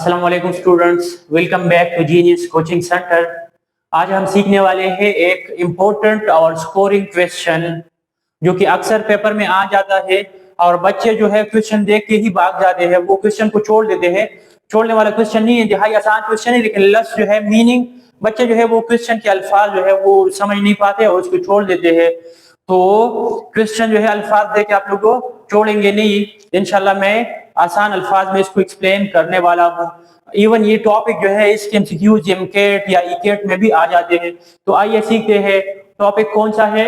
अस्सलाम वालेकुम students, welcome back to genius coaching centre. आज हम सीखने वाले हैं एक इम्पोर्टेंट और स्कोरिंग क्वेश्चन जो कि अक्सर पेपर में आ जाता है और बच्चे जो है क्वेश्चन देख के ही भाग जाते हैं, वो क्वेश्चन को छोड़ देते हैं। छोड़ने वाला क्वेश्चन नहीं है, इंतहाई आसान क्वेश्चन है, लेकिन लफ्ज जो है मीनिंग बच्चे जो है वो क्वेश्चन के अल्फाज जो है वो समझ नहीं पाते और उसको छोड़ देते हैं। तो क्वेश्चन जो है अल्फाज देके आप लोग को छोड़ेंगे नहीं, इंशाल्लाह मैं आसान अल्फाज में इसको एक्सप्लेन करने वाला हूँ। इवन ये टॉपिक जो है इसके एमसीक्यूज एमकेट या ईकेट में भी आ जाते हैं। तो आइए सीखते हैं टॉपिक कौन सा है,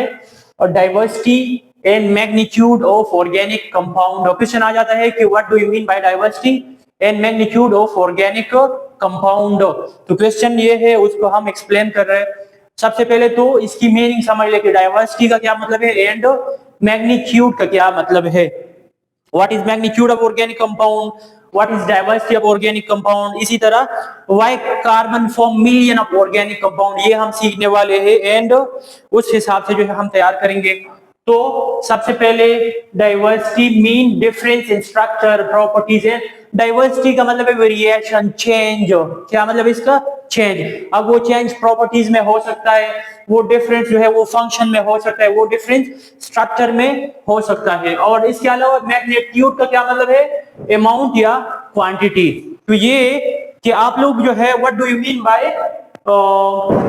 और diversity and magnitude of organic compound. Question आ जाता है कि what do you mean by diversity and magnitude of organic compound. तो क्वेश्चन ये है, उसको हम एक्सप्लेन कर रहे हैं। सबसे पहले तो इसकी मीनिंग समझ ले कि डाइवर्सिटी का क्या मतलब है एंड मैग्नीट्यूड का क्या मतलब है। What is magnitude of organic compound, what is diversity of organic compound. इसी तरह why carbon form million of organic compound, ये हम सीखने वाले हैं एंड उस हिसाब से जो है हम तैयार करेंगे। तो सबसे पहले diversity mean difference in structure properties है। डाइवर्सिटी का मतलब है वेरिएशन, चेंज। क्या मतलब इसका? चेंज। अब वो चेंज प्रॉपर्टीज में हो सकता है, वो डिफरेंस जो है वो फंक्शन में हो सकता है, वो डिफरेंस स्ट्रक्चर में हो सकता है। और इसके अलावा मैग्नीट्यूड का क्या मतलब है? अमाउंट या क्वांटिटी। तो ये कि आप लोग जो है what do you mean bye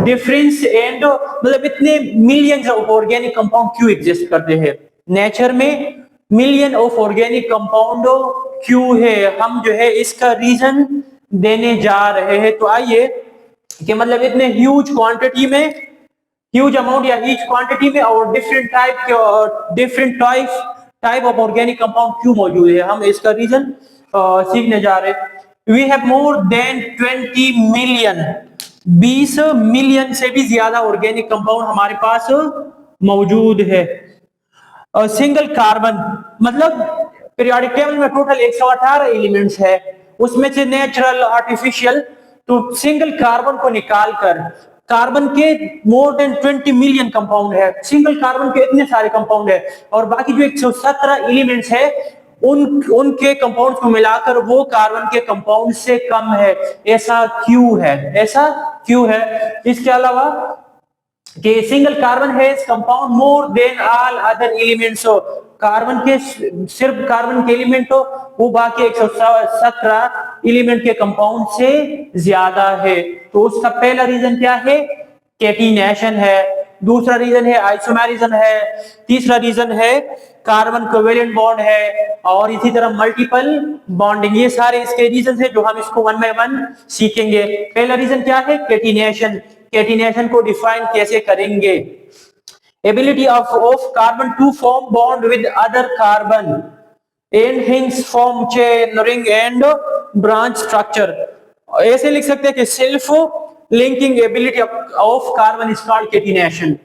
difference and मतलब इतने मिलियंस ऑफ ऑर्गेनिक कंपाउंड क्यों एग्जिस्ट करते हैं नेचर में, मिलियन ऑफ ऑर्गेनिक कंपाउंड क्यों है, हम जो है इसका रीजन देने जा रहे हैं। तो आइए कि मतलब इतने ह्यूज क्वांटिटी में, ह्यूज अमाउंट या ह्यूज क्वांटिटी में और different type of organic compound क्यों मौजूद है, हम इसका रीजन सीखने जा रहे हैं। We have more than 20 million, 20 million से भी ज्यादा ऑर्गेनिक कंपाउंड हमारे पास मौजूद है। सिंगल कार्बन मतलब पीरियोडिक टेबल में टोटल 118 एलिमेंट्स है, उसमें से नेचुरल, आर्टिफिशियल। तो सिंगल कार्बन को निकालकर कार्बन के मोर देन 20 मिलियन कंपाउंड है, सिंगल कार्बन के इतने सारे कंपाउंड है, और बाकी जो 117 एलिमेंट्स है उनके कंपाउंड को मिलाकर वो कार्बन के कंपाउंड से कम है। ऐसा क्यों है? ऐसा क्यों है? इसके अलावा कि single carbon has compound more than all other elements. Carbon के सिर्फ कार्बन के एलिमेंट हो वो बाकी 117 एलिमेंट के कंपाउंड से ज्यादा है। तो उसका पहला रीजन क्या है? कैटिनेशन है। दूसरा रीजन है आइसोमेरिज्म है। तीसरा रीजन है कार्बन कोवेलेंट बॉन्ड है, और इसी तरह मल्टीपल बॉन्डिंग। ये सारे इसके रीजन है जो हम इसको वन बाय वन सीखेंगे। पहला रीजन क्या है? कैटिनेशन। कैटिनेशन को डिफाइन कैसे करेंगे? Ability of carbon to form bond with other carbon and hence form chain ring and branch structure. ऐसे लिख सकते हैं कि self linking ability of carbon is called catenation.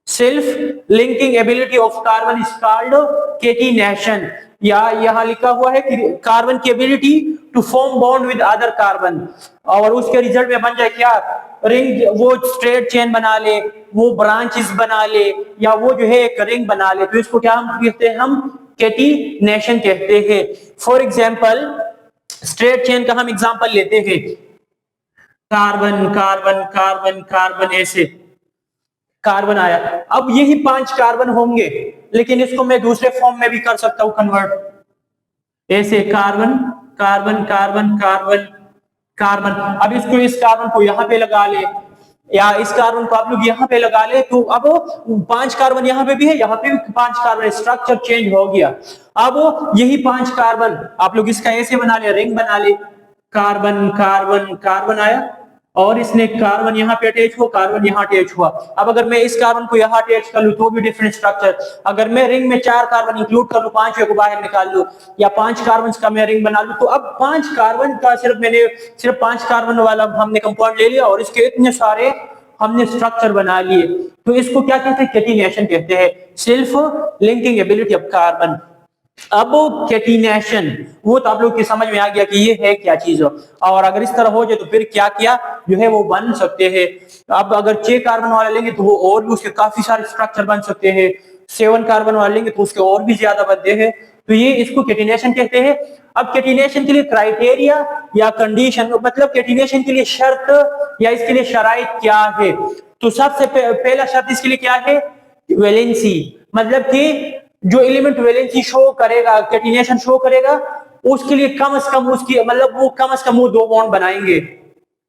Self linking ability of carbon is called catenation. या यहां लिखा हुआ है कि कार्बन की ability to form bond with other carbon, और उसके रिजल्ट में बन जाए क्या? रिंग, वो स्ट्रेट चेन बना ले, वो ब्रांचेस बना ले, या वो जो है एक रिंग बना ले। तो इसको क्या हम कहते हैं? हम कैटिनेशन कहते हैं। फॉर एग्जांपल स्ट्रेट चेन का हम एग्जांपल लेते हैं, कार्बन कार्बन कार्बन कार्बन, ऐसे कार्बन आया। अब यही 5 कार्बन होंगे, लेकिन इसको मैं दूसरे फॉर्म में भी कर सकता हूं कन्वर्ट, ऐसे carbon carbon carbon carbon carbon. अब इसको, इस कार्बन को यहां पे लगा ले, या इस कार्बन को आप लोग यहां पे लगा ले, तो अब 5 कार्बन यहां पे भी है, यहां पे भी 5 कार्बन, स्ट्रक्चर चेंज हो गया। अब यही 5 कार्बन आप लोग इसका ऐसे बना ले, रिंग बना ले, कार्बन कार्बन कार्बन आया, और इसने कार्बन यहाँ पे अटैच हुआ, कार्बन यहाँ अटैच हुआ। अब अगर मैं इस कार्बन को यहाँ अटैच कर लूं तो भी डिफरेंट स्ट्रक्चर। अगर मैं रिंग में 4 कार्बन इंक्लूड कर लूं, 5 को बाहर निकाल लूं, या 5 कार्बन का मैं रिंग बना लूं, तो अब 5 कार्बन का सिर्फ 5 कार्बन वाला हमने कंपाउंड ले लिया, और इसके इतने सारे हमने स्ट्रक्चर बना लिए। तो इसको क्या कहते हैं? कैटिनेशन कहते हैं, self linking ability of carbon. अब कैटिनेशन वो तो आप लोग की समझ में आ गया कि ये है क्या चीज हो, और अगर इस तरह हो जाए तो फिर क्या क्या जो है वो बन सकते हैं। अब अगर 6 कार्बन वाला लेंगे तो वो और भी उसके काफी सारे स्ट्रक्चर बन सकते हैं, 7 कार्बन वाला लेंगे तो उसके और भी ज्यादा बनते हैं। तो ये इसको कैटिनेशन कहते हैं। अब कैटिनेशन के लिए क्राइटेरिया या कंडीशन, मतलब कैटिनेशन के लिए शर्त या इसके लिए शराइत क्या है? तो सबसे पहला शर्त इसके लिए क्या है? वैलेंसी, मतलब कि जो एलिमेंट वैलेंसी शो करेगा, कैटिनेशन शो करेगा, उसके लिए कम से कम उसकी मतलब वो कम से कम वो 2 बॉन्ड बनाएंगे,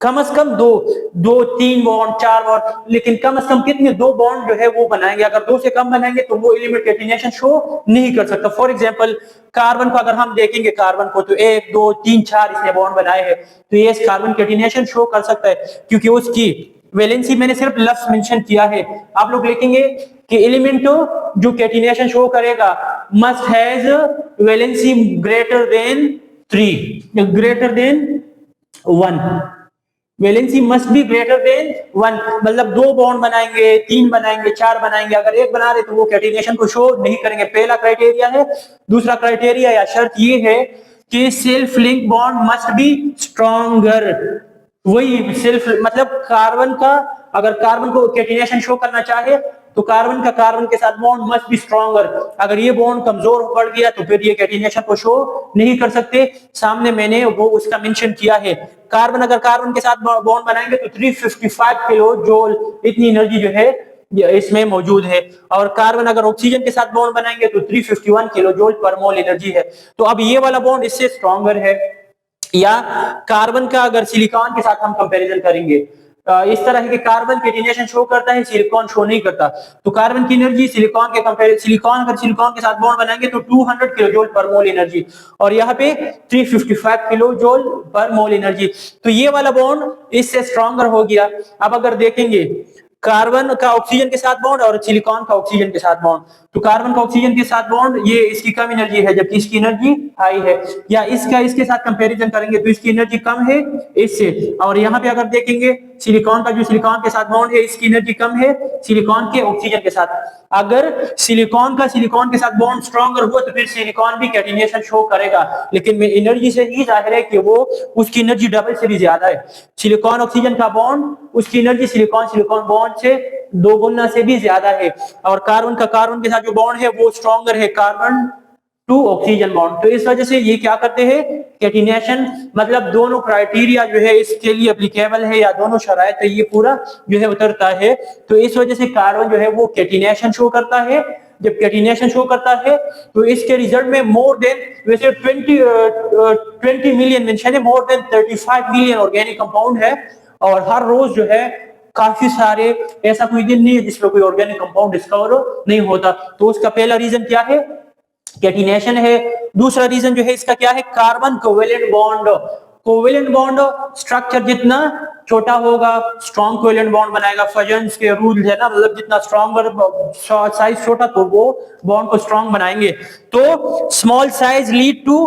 कम से कम 3 बॉन्ड 4 बॉन्ड, लेकिन कम से कम कितने 2 बॉन्ड जो है वो बनाएंगे। अगर 2 से कम बनाएंगे तो वो एलिमेंट कैटिनेशन शो नहीं कर सकता। फॉर एग्जांपल कार्बन को अगर हम देखेंगे, कार्बन को तो 1 2 3 4 इसने बॉन्ड बनाए हैं, तो ये कार्बन कैटिनेशन शो कर सकता है क्योंकि उसकी वैलेंसी मैंने सिर्फ लफ्ज मेंशन किया है। आप लोग लिखेंगे कि एलिमेंट जो कैटिनेशन शो करेगा must has valency greater than 3, greater than 1, valency must be greater than 1, मतलब 2 बॉन्ड बनाएंगे, 3 बनाएंगे, 4 बनाएंगे, अगर 1 बना रहे तो वो कैटिनेशन को शो नहीं करेंगे। पहला क्राइटेरिया है। दूसरा क्राइटेरिया या शर्त ये है कि self link bond must be stronger. वही सेल्फ मतलब कार्बन का, अगर कार्बन को कैटिनेशन शो करना चाहे तो कार्बन का कार्बन के साथ बॉन्ड मस्ट बी स्ट्रॉन्गर। अगर ये बॉन्ड कमजोर पड़ गया तो फिर ये कैटिनेशन को शो नहीं कर सकते। सामने मैंने वो उसका मेंशन किया है। कार्बन अगर कार्बन के साथ बॉन्ड बनाएंगे तो 355 किलो जूल इतनी एनर्जी जो है इसमें मौजूद है, और कार्बन अगर ऑक्सीजन के साथ बॉन्ड बनाएंगे तो 351 किलो जूल पर मोल एनर्जी है। तो अब ये वाला बॉन्ड इससे स्ट्रॉन्गर है। या कार्बन का अगर सिलिकॉन के साथ हम कंपैरिजन करेंगे, इस तरह है कि कार्बन कैटिनेशन शो करता है, सिलिकॉन शो नहीं करता, तो कार्बन की एनर्जी सिलिकॉन के कंपेयर, सिलिकॉन अगर सिलिकॉन के साथ बॉन्ड बनाएंगे तो 200 किलो जूल पर मोल एनर्जी, और यहाँ पे 355 किलो जूल पर मोल एनर्जी। तो ये वाला बॉन्ड इससे स्ट्रॉन्गर हो गया। अब अगर देखेंगे कार्बन का ऑक्सीजन के साथ बॉन्ड और सिलिकॉन का ऑक्सीजन के साथ बॉन्ड, तो कार्बन का ऑक्सीजन के साथ बॉन्ड ये इसकी कम एनर्जी है जबकि इसकी एनर्जी हाई है। या इसका इसके साथ कंपैरिजन करेंगे तो इसकी एनर्जी कम है इससे, और यहाँ पे अगर देखेंगे सिलिकॉन का जो सिलिकॉन के साथ बॉन्ड है इसकी एनर्जी कम है सिलिकॉन के ऑक्सीजन के साथ। अगर सिलिकॉन का सिलिकॉन के साथ बॉन्ड स्ट्रॉन्गर हुआ तो फिर सिलिकॉन भी कैटिनेशन शो करेगा, लेकिन एनर्जी से ही जाहिर है कि वो उसकी एनर्जी डबल से भी ज्यादा है। सिलिकॉन ऑक्सीजन का बॉन्ड, उसकी एनर्जी सिलिकॉन सिलिकॉन बॉन्ड से 2 गुना से भी ज्यादा है, और कार्बन का कार्बन के साथ जो बॉन्ड है वो स्ट्रॉन्गर है, कार्बन टू ऑक्सीजन बॉन्ड। तो इस वजह से ये क्या करते हैं, कैटिनेशन, मतलब दोनों क्राइटेरिया जो है इसके लिए एप्लीकेबल है या दोनों शराइत है ये पूरा जो है उतरता है। तो इस वजह से कार्बन जो है वो कैटिनेशन शो करता है। जब कैटिनेशन शो करता है तो इसके रिजल्ट में मोर देन, वैसे 20 मिलियन मेंशन है, more than 35 million organic compound है, और हर रोज जो है काफी सारे, ऐसा कोई दिन नहीं है जिसमें कोई ऑर्गेनिक कंपाउंड डिस्कवर नहीं होता। तो उसका पहला रीजन क्या है, कैटिनेशन है। दूसरा रीजन जो है इसका क्या है, carbon covalent bond. Covalent bond structure जितना छोटा होगा स्ट्रॉन्ग कोवेलेंट बॉन्ड बनाएगा, फजन्स के रूल है ना, मतलब जितना स्ट्रॉन्गर साइज छोटा तो वो बॉन्ड को स्ट्रॉन्ग बनाएंगे। तो small size lead to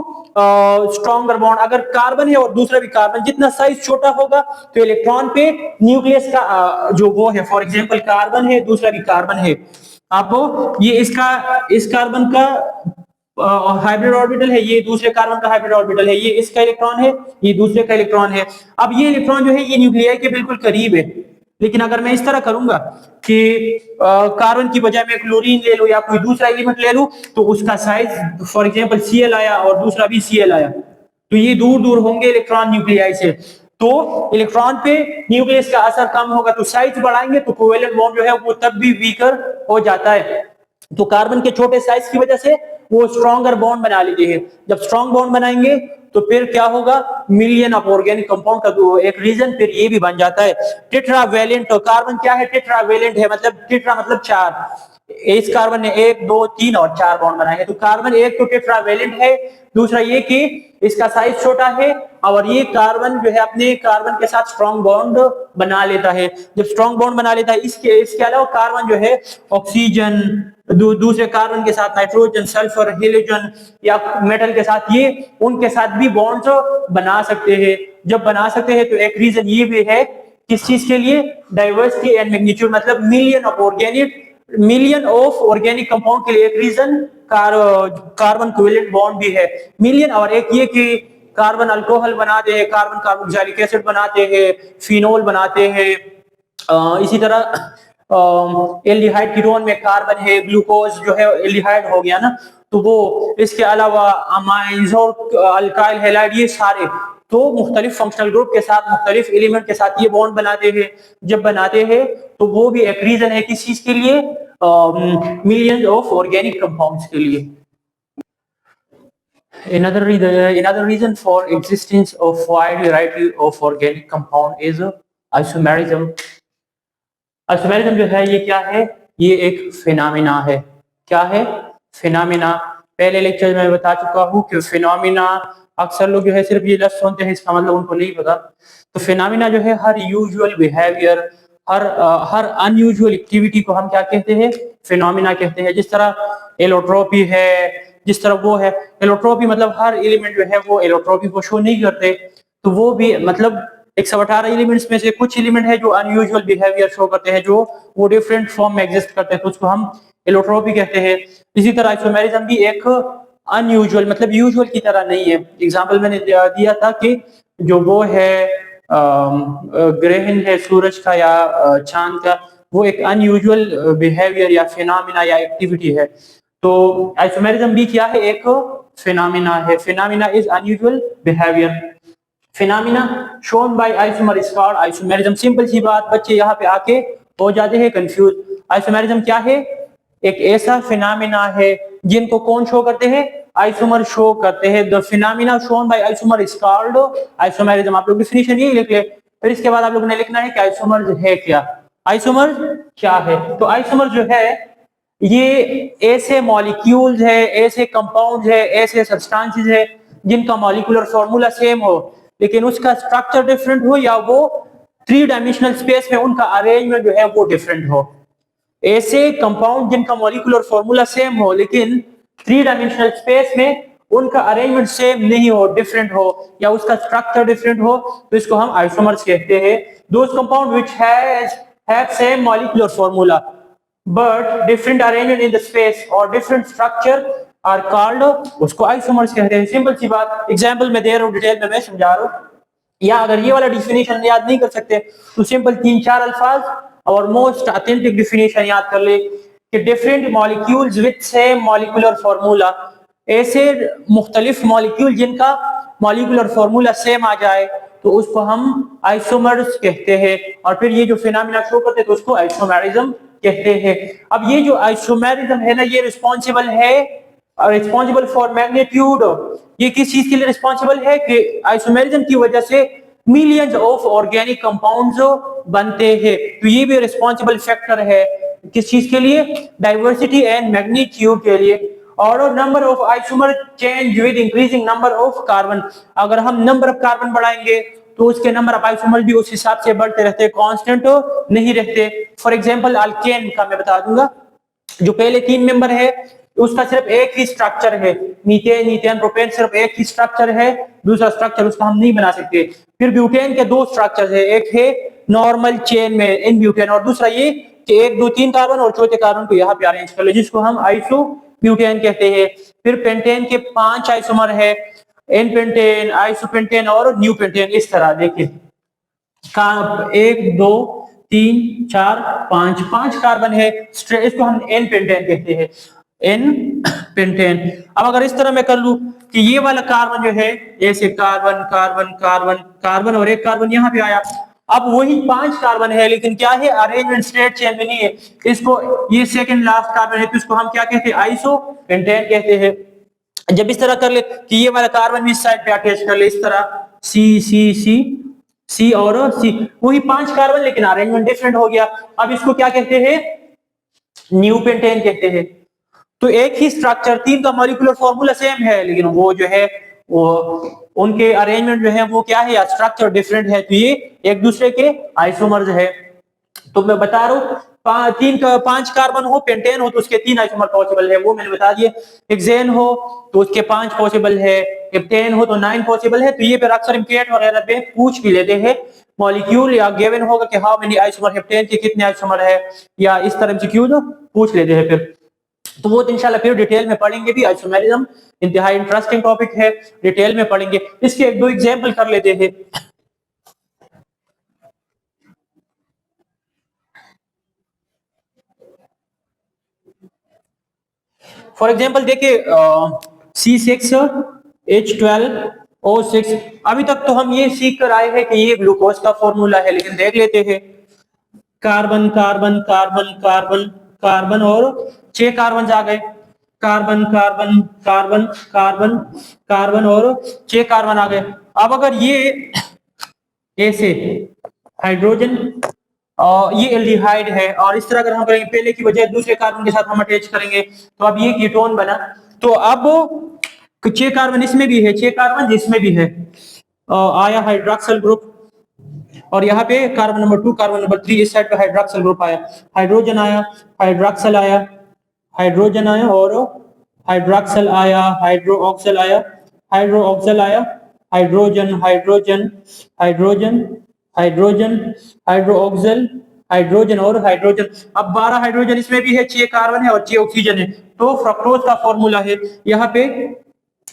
stronger bond. अगर कार्बन है और दूसरा भी कार्बन, जितना साइज छोटा होगा तो इलेक्ट्रॉन पे न्यूक्लियस का जो वो है, फॉर एग्जांपल कार्बन है दूसरा भी कार्बन है, आपको ये इस कार्बन का हाइब्रिड ऑर्बिटल है, ये दूसरे कार्बन का हाइब्रिड ऑर्बिटल है, ये इसका इलेक्ट्रॉन है, ये दूसरे का इलेक्ट्रॉन है। अब ये इलेक्ट्रॉन जो है ये न्यूक्लियाई के बिल्कुल करीब है, लेकिन अगर मैं इस तरह करूंगा कि कार्बन की बजाय मैं क्लोरीन ले लूं या कोई दूसरा एलिमेंट ले लूं तो उसका साइज, फॉर एग्जांपल Cl आया और दूसरा भी Cl आया, तो ये दूर दूर होंगे इलेक्ट्रॉन न्यूक्लियाई से, तो इलेक्ट्रॉन पे न्यूक्लियस का असर कम होगा, तो साइज बढ़ाएंगे तो कोवेलेंट बॉन्ड जो है वो तब भी वीकर हो जाता है। तो कार्बन के छोटे साइज की वजह से वो स्ट्रॉन्गर बॉन्ड बना लेते हैं। जब स्ट्रॉन्ग बॉन्ड बनाएंगे तो फिर क्या होगा, मिलियन ऑफ ऑर्गेनिक कंपाउंड का एक रीजन फिर ये भी बन जाता है। टेट्रावेलेंट, तो कार्बन क्या है, टेट्रावेलेंट है, मतलब टेट्रा मतलब 4, इस कार्बन ने 1 2 3 और 4 बॉन्ड बनाए हैं, तो कार्बन एक तो टेट्रावेलेंट है, दूसरा ये कि इसका साइज छोटा है, और ये कार्बन जो है अपने कार्बन के साथ स्ट्रॉन्ग बॉन्ड बना लेता है। जब स्ट्रॉन्ग बॉन्ड बना लेता है, इसके अलावा कार्बन जो है ऑक्सीजन, दूसरे कार्बन के साथ नाइट्रोजन, सल्फर, हेलोजन या मेटल के साथ, ये उनके साथ भी बॉन्ड बना सकते हैं। जब बना सकते हैं तो एक रीजन ये भी है किस चीज के लिए, डाइवर्सिटी एंड मैग्नीट्यूड, मतलब मिलियन ऑफ ऑर्गेनिक कंपाउंड के लिए एक रीजन कार्बन कोवेलेंट बॉन्ड भी है, मिलियन। और एक ये कि कार्बन अल्कोहल बनाते हैं, कार्बन कार्बोक्सिलिक एसिड बनाते हैं, फिनोल बनाते हैं, इसी तरह एल्डिहाइड कीटोन में कार्बन है, ग्लूकोज जो है एल्डिहाइड हो गया ना, तो वो, इसके अलावा अमाइंस और अल्काइल हैलाइड, ये सारे तो मुख्तलिफ फंक्शनल ग्रुप के साथ, मुख्तलिफ एलिमेंट के साथ ये बॉन्ड बनाते हैं। जब बनाते हैं तो वो भी एक रीजन है किस चीज के लिए, मिलियंस ऑफ ऑर्गेनिक कंपाउंड्स के लिए। Another reason for existence of wide variety of organic compound is isomerism. Isomerism जो है ये क्या है, ये एक फिनोमिना है। क्या है? फिनोमिना। पहले लेक्चर में बता चुका हूँ कि फिनोमिना अक्सर लोग जो है सिर्फ ये लफ्ज सुनते हैं, इसका मतलब उनको नहीं पता। तो फिनोमिना जो है हर यूजुअल बिहेवियर, हर अनयूजुअल एक्टिविटी को हम क्या कहते हैं, फिनोमिना कहते हैं। जिस तरह एलोट्रोपी है, जिस तरह वो है एलोट्रोपी, मतलब हर एलिमेंट जो है वो एलोट्रोपी को शो नहीं करते, तो वो भी मतलब 118 एलिमेंट्स में से कुछ एलिमेंट है जो अनयूजुअल बिहेवियर शो करते हैं, जो वो डिफरेंट फॉर्म में एग्जिस्ट करते हैं, तो उसको हम एलोट्रोपी कहते हैं। इसी तरह आइसोमेरिज्म भी एक अनयूजुअल, मतलब यूजुअल की तरह नहीं है। एग्जांपल मैंने दिया था कि जो वो है ग्रहण है सूरज का या चांद का, वो एक अनयूजुअल बिहेवियर या फिनोमिना या एक्टिविटी है। तो आइसोमेरिज्म भी क्या है, एक फिनोमिना है। Phenomena is unusual behaviour. Phenomena shown by isomer is called isomerism. Simple सी बात, बच्चे यहाँ पे आके हो जाते हैं कंफ्यूज। आइसोमेरिज्म क्या है? एक ऐसा फिनोमिना है जिनको कौन शो करते हैं, आइसोमर शो करते हैं। The phenomena shown by isomer is called isomerism. आप लोग डिफिनीशन यही लिख ले, फिर इसके बाद आप लोगों ने लिखना है कि आइसोमर है क्या, आइसोमर क्या है। तो आइसोमर जो है ये ऐसे मॉलिक्यूल्स है, ऐसे कंपाउंड्स है, ऐसे सब्सटेंसेस है जिनका मॉलिक्यूलर फॉर्मूला सेम हो लेकिन उसका स्ट्रक्चर डिफरेंट हो, या वो 3 डायमेंशनल स्पेस में उनका अरेंजमेंट जो है वो डिफरेंट हो। ऐसे कंपाउंड जिनका मॉलिक्यूलर फॉर्मूला सेम हो लेकिन 3 डायमेंशनल स्पेस में उनका अरेंजमेंट सेम नहीं हो, डिफरेंट हो, या उसका स्ट्रक्चर डिफरेंट हो, तो इसको हम आइसोमर्स कहते हैं। Those compound which have same molecular formula but different arrangement in the space or different structure are called, उसको आइसोमर्स कहते हैं। सिंपल सी बात, एग्जांपल में दे रहा हूँ, डिटेल में मैं समझा रहा हूँ। या अगर ये वाला डिफिनेशन याद नहीं कर सकते तो सिंपल 3-4 अल्फाज और मोस्ट ऑथेंटिक डिफिनेशन याद कर ले कि different molecules with same molecular formula. ऐसे मुख्तलिफ मॉलिक्यूल जिनका मॉलिक्यूलर फॉर्मूला सेम आ जाए तो उसको हम आइसोमर्स कहते हैं। और फिर ये जो फिनोमिना शो करते हैं तो उसको आइसोमेरिज्म कहते हैं। अब ये जो आइसोमेरिज्म है ना, ये रिस्पॉन्सिबल फॉर मैग्नीट्यूड। ये किस चीज के लिए रिस्पॉन्सिबल है कि आइसोमेरिज्म की वजह से मिलियंस ऑफ ऑर्गेनिक कंपाउंड्स बनते हैं। तो ये भी रिस्पॉन्सिबल फैक्टर है किस चीज के लिए, डाइवर्सिटी एंड मैग्नीट्यूड के लिए। और number of isomer change with increasing number of carbon. अगर हम नंबर ऑफ कार्बन बढ़ाएंगे तो उसके नंबर ऑफ आइसोमर भी उस हिसाब से बढ़ते रहते हैं, कांस्टेंट नहीं रहते। फॉर एग्जांपल अल्केन का मैं बता दूंगा, जो पहले 3 मेंबर है उसका सिर्फ एक ही स्ट्रक्चर है, मीथेन, ईथेन, प्रोपेन, सिर्फ एक ही स्ट्रक्चर है, दूसरा स्ट्रक्चर उसका हम नहीं बना सकते। फिर ब्यूटेन के 2 स्ट्रक्चर है, एक है नॉर्मल चेन में इन ब्यूटेन और दूसरा ये कि 1 2 3 कार्बन और चौथे कार्बन को यहाँ पे अरेंज कर ले, जिसको हम आइसो ब्यूटेन कहते हैं। फिर पेंटेन के 5 आइसोमर है, एन पेंटेन, आइसोपेंटेन और न्यू पेंटेन। इस तरह देखिए 1 2 3 4 5 कार्बन है, इसको हम एन पेंटेन कहते हैं, एन पेंटेन। अब अगर इस तरह मैं कर लूं कि ये वाला कार्बन जो है ऐसे कार्बन कार्बन कार्बन कार्बन और एक कार्बन यहाँ पे आया, अब वही 5 कार्बन है लेकिन क्या है, अरेंजमेंट स्ट्रेट चेन में नहीं है। इसको ये सेकंड लास्ट कार्बन है तो इसको हम क्या कहते हैं, आइसो पेंटेन कहते हैं। जब इस तरह कर ले कि ये वाला कार्बन भी इस साइड पे अटैच कर ले, इस तरह सी सी सी सी और सी, वही 5 कार्बन लेकिन अरेंजमेंट डिफरेंट हो गया। अब इसको क्या कहते हैं, न्यू पेंटेन कहते हैं। तो एक ही स्ट्रक्चर, 3 का मॉलिक्यूलर फॉर्मूला सेम है लेकिन वो जो है वो उनके अरेंजमेंट जो है वो क्या है, या स्ट्रक्चर डिफरेंट है, तो ये एक दूसरे के आइसोमर्स है। तो मैं बता रहा हूँ 5 कार्बन हो, पेंटेन हो तो उसके 3 आइसोमर पॉसिबल है, वो मैंने बता दिए। हेक्सेन हो तो उसके 5 पॉसिबल है, हेप्टेन हो तो 9 पॉसिबल है। तो ये फिर अक्सर इम्केट वगैरह पे पूछ भी लेते हैं मॉलिक्यूल, या गिवन होगा कि हाउ मेनी आइसोमर, हेप्टेन के कितने आइसोमर है, या इस तरह से क्यों पूछ लेते हैं। फिर तो वो इंशाल्लाह फिर डिटेल में पढ़ेंगे भी। आइसोमेरिज्म इंतहाई इंटरेस्टिंग टॉपिक है, डिटेल में पढ़ेंगे। इसके 1-2 एग्जांपल कर लेते हैं। फॉर एग्जाम्पल देखिए C6H12O6, अभी तक तो हम ये सीख कर आए हैं कि ये ग्लूकोज का फॉर्मूला है, लेकिन देख लेते हैं carbon carbon carbon carbon carbon और 6 कार्बन आ गए, carbon carbon carbon carbon carbon और 6 कार्बन आ गए। अब अगर ये ऐसे हाइड्रोजन और ये एल्डिहाइड है और इस तरह अगर हम करेंगे, पहले की बजाय दूसरे कार्बन के साथ हम अटैच करेंगे तो अब ये कीटोन बना। तो अब 6 कार्बन इसमें भी है, 6 कार्बन जिसमें भी है, आया हाइड्रोक्सिल ग्रुप, और यहाँ पे कार्बन नंबर 2 कार्बन नंबर 3 इस साइड पे हाइड्रोक्सिल ग्रुप आया, हाइड्रोजन आया, हाइड्रोक्सिल आया, हाइड्रोजन आया और हाइड्रोक्सिल आया, हाइड्रोक्सिल आया, हाइड्रोक्सिल आया, hydrogen hydrogen hydrogen hydrogen hydroxyl hydrogen और हाइड्रोजन। अब 12 हाइड्रोजन इसमें भी है, 6 कार्बन है और 6 ऑक्सीजन है। तो फ्रक्टोज का फॉर्मूला है यहाँ पे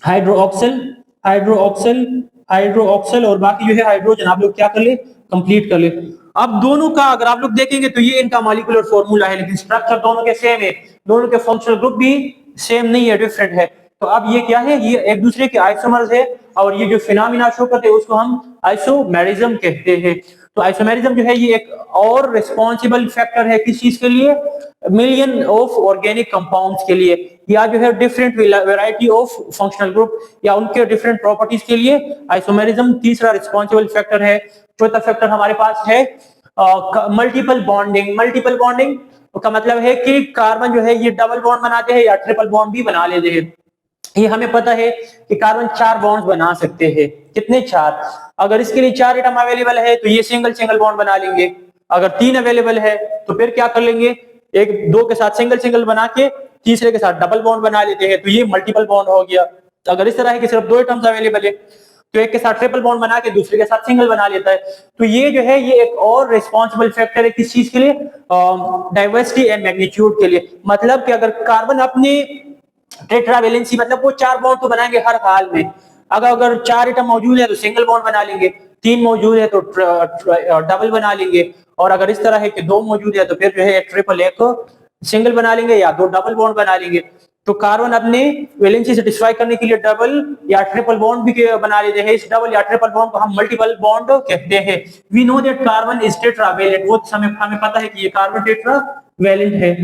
हाइड्रोक्सिल हाइड्रोक्सिल हाइड्रोक्सिल और बाकी जो है हाइड्रोजन, आप लोग क्या कर ले, कंप्लीट कर ले। अब दोनों का अगर आप लोग देखेंगे तो ये इनका मॉलिक्यूलर फॉर्मूला है, लेकिन स्ट्रक्चर दोनों के सेम है, दोनों के फंक्शनल ग्रुप भी सेम नहीं है, डिफरेंट है। तो अब ये क्या है, ये एक दूसरे के आइसोमर्स है और ये जो फिनोमिना शो करते हैं उसको हम आइसोमेरिज्म कहते हैं। तो आइसोमेरिज्म जो है ये एक और रिस्पॉन्सिबल फैक्टर है किस चीज के लिए, मिलियन ऑफ ऑर्गेनिक कंपाउंड्स के लिए, या जो है different variety of functional group या उनके डिफरेंट प्रॉपर्टीज के लिए आइसोमेरिज्म तीसरा रिस्पॉन्सिबल फैक्टर है। चौथा फैक्टर हमारे पास है मल्टीपल बॉन्डिंग। मल्टीपल बॉन्डिंग का मतलब है कि कार्बन जो है ये डबल बॉन्ड बनाते हैं या ट्रिपल बॉन्ड भी बना लेते हैं। ये हमें पता है कि कार्बन 4 बॉन्ड्स बना सकते हैं, कितने, 4। अगर इसके लिए 4 एटम अवेलेबल है तो ये सिंगल सिंगल बॉन्ड बना लेंगे। अगर 3 अवेलेबल है तो फिर क्या कर लेंगे, एक 2 के साथ सिंगल सिंगल बना के तीसरे के साथ डबल बॉन्ड बना लेते हैं, तो ये मल्टीपल बॉन्ड हो गया। अगर इस तरह है कि सिर्फ 2 एटम्स अवेलेबल है तो एक के साथ ट्रिपल बॉन्ड बना के दूसरे के साथ सिंगल बना लेता है। तो ये जो है ये एक और रिस्पॉन्सिबल फैक्टर है किस चीज के लिए, डाइवर्सिटी एंड मैग्नीट्यूड के लिए। मतलब कि अगर कार्बन अपने टेट्रावेलेंसी, मतलब वो 4 बॉन्ड तो बनाएंगे हर हाल में। अगर 4 एटम मौजूद है तो सिंगल बॉन्ड बना लेंगे, 3 मौजूद है तो डबल बना लेंगे, और अगर इस तरह है कि 2 मौजूद है तो फिर जो है एक ट्रिपल एक सिंगल बना लेंगे या 2 डबल बॉन्ड बना लेंगे। तो कार्बन अपने वैलेंसी सेटिस्फाई करने के लिए डबल या ट्रिपल बॉन्ड भी बना लेते हैं। इस डबल या ट्रिपल बॉन्ड को हम मल्टीपल बॉन्ड कहते हैं। We know that carbon is tetravalent, वो हमें पता है कि ये कार्बन टेट्रावेलेंट है।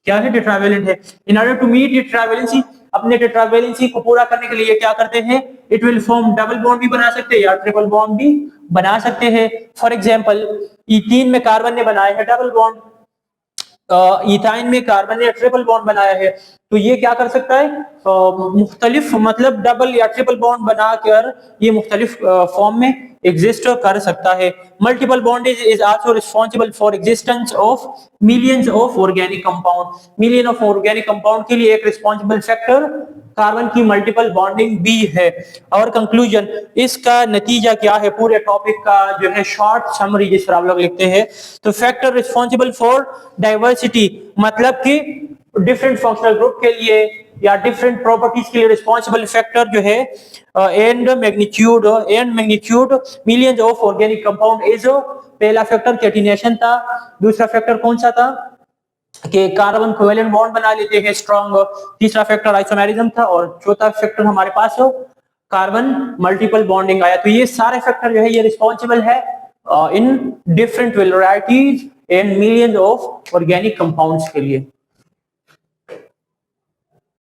क्या है, टेट्रावेलेंट है। In order to meet tetravalency, अपने टेट्रावेलेंसी को पूरा करने के लिए क्या करते हैं, it will form double bond भी बना सकते हैं या ट्रिपल बॉन्ड भी बना सकते हैं। फॉर एग्जांपल इथीन में कार्बन ने बनाया है डबल बॉन्ड, इथाइन में कार्बन ने ट्रिपल बॉन्ड बनाया है। तो ये क्या कर सकता है, मुख्तलिफ मतलब डबल या ट्रिपल बॉन्ड बनाकर ये मुख्तलिफ फॉर्म में एग्जिस्ट कर सकता है। Multiple bondage is also responsible for existence of millions of organic compound. Million of organic compound के लिए एक रिस्पॉन्सिबल फैक्टर कार्बन की मल्टीपल बॉन्डिंग भी है। और कंक्लूजन, इसका नतीजा क्या है, पूरे टॉपिक का जो है शॉर्ट समरी जिस पर आप लोग लिखते हैं, तो फैक्टर रिस्पॉन्सिबल फॉर डाइवर्सिटी मतलब कि डिफरेंट फंक्शनल ग्रुप के लिए या डिफरेंट प्रॉपर्टीज के लिए रिस्पॉन्सिबल फैक्टर जो है and magnitude millions of organic compound is, पहला फैक्टर कैटिनेशन था, दूसरा फैक्टर कौन सा था कि कार्बन कोवेलेंट बॉन्ड बना लेते हैं स्ट्रॉन्ग, तीसरा फैक्टर आइसोमेरिज्म था, और चौथा फैक्टर हमारे पास हो कार्बन मल्टीपल बॉन्डिंग आया। तो ये सारे फैक्टर जो है ये रिस्पॉन्सिबल है in different varieties and millions of organic compounds के लिए।